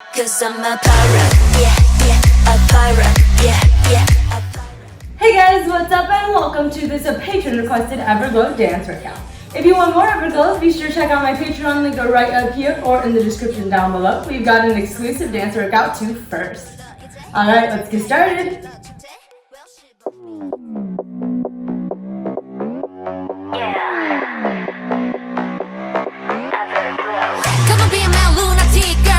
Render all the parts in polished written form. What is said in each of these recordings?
'Cause I'm a pirate, yeah, a pirate, yeah, a pirate. Hey guys, what's up and welcome to this patron requested Everglow dance workout. If you want more Everglows, be sure to check out my Patreon link right up here or in the description down below. We've got an exclusive dance workout to first. Alright, let's get started.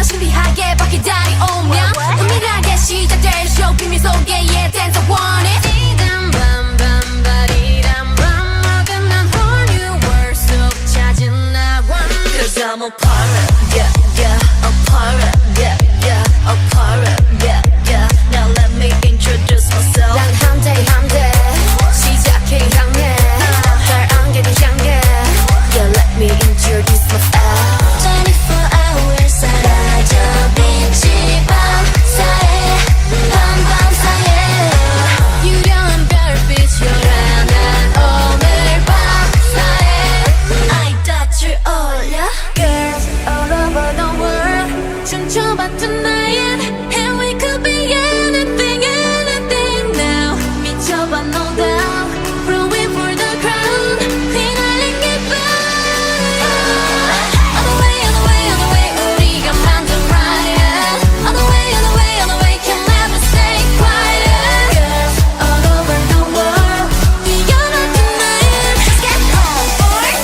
신비하게 바퀴 다리 오면 은밀하게 시작될 쇼 비밀 속에 yeah dance I want it 이단 밤밤바리람밤 어긋난 whole new world 속 찾은 나 want it 'Cause I'm a pirate, yeah, a pirate, yeah, a pirate, yeah. Now let me introduce myself. 난 함대 시작해 향해 달 안개를 향해 Yeah let me introduce myself 24 hours 사라져 빛이 밤사이에 밤밤사이에 유려한 별빛 요란한 오늘 밤사이에 I 닿을 올려 Girls all over the world 춤춰봤던 나의 And we could be anything anything now 미쳐봐 no doubt Rolling for the crown 휘날린 기분 On the way on the way on the way 우리가 만든 riot On the way on the way on the way can never stay quiet Girls all over the world 뛰어났던 나의 Let's get on board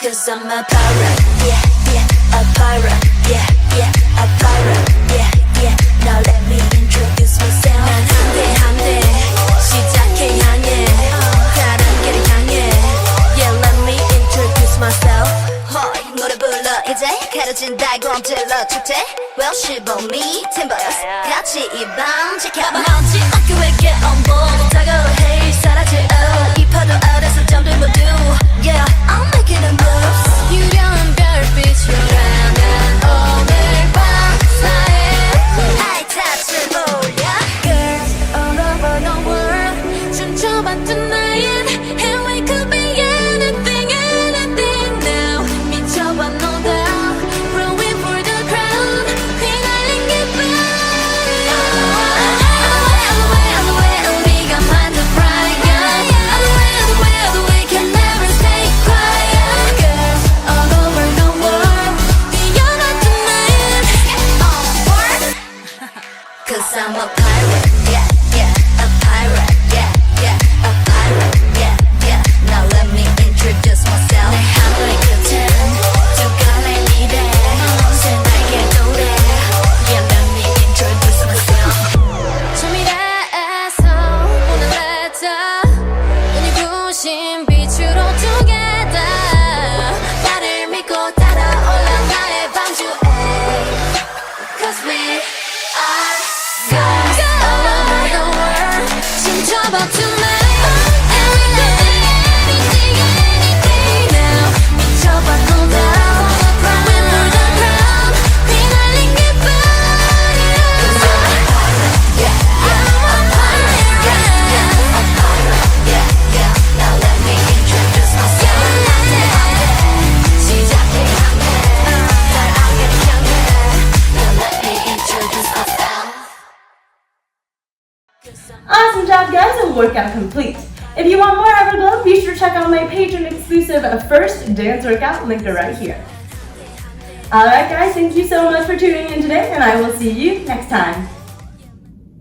'Cause I'm a pirate, yeah, a pirate, yeah, a pirate, yeah. Now let me introduce myself. 난 함대 시작해 향해 다른 길을 향해 Yeah, let me introduce myself. Hi, 노래 불러 이제 가려진 달곰 질러 축제. Well, 시범이 timberless 같이 이 밤 지켜봐. 먼지 어깨에 on board. 다가올 hey 사라질 이 파도 아래서 잠들 모두. Yeah, I'm making a move. 유려한 별빛 요란한 오늘 밤사이에 I touch it, oh yeah. Girls all over the world 춤춰봤던 나의 And we could be anything anything now 미쳐봐 no doubt Rolling for the crown 휘날린 기분 On the way on the way 우리가 만든 riot On the way on the way on the way can never stay quiet Girls all over the world 뛰어났던 나의 on board 'Cause I'm a pirate, yeah, a pirate, yeah, a pirate, yeah. Now let me introduce myself. 내 하늘의 끝은 두 갈래미래 새 날개 노래. Yeah, let me introduce myself. 춤이라서 오늘 let's 눈이 부신 빛으로 together 나를 믿고 따라올라 나의 방주에 Cause we are girls all over the world 춤춰봐 tonight And we can be anything anything now 미쳐봐 no doubt Rolling for the crown 휘날린 기분 Now let me introduce myself. 시작해 향해 달 안개를 향해. Now let me introduce myself. Awesome job guys, and workout complete. If you want more Everglow, be sure to check out my Patreon exclusive first dance workout linked right here. Alright guys, thank you so much for tuning in today and I will see you next time.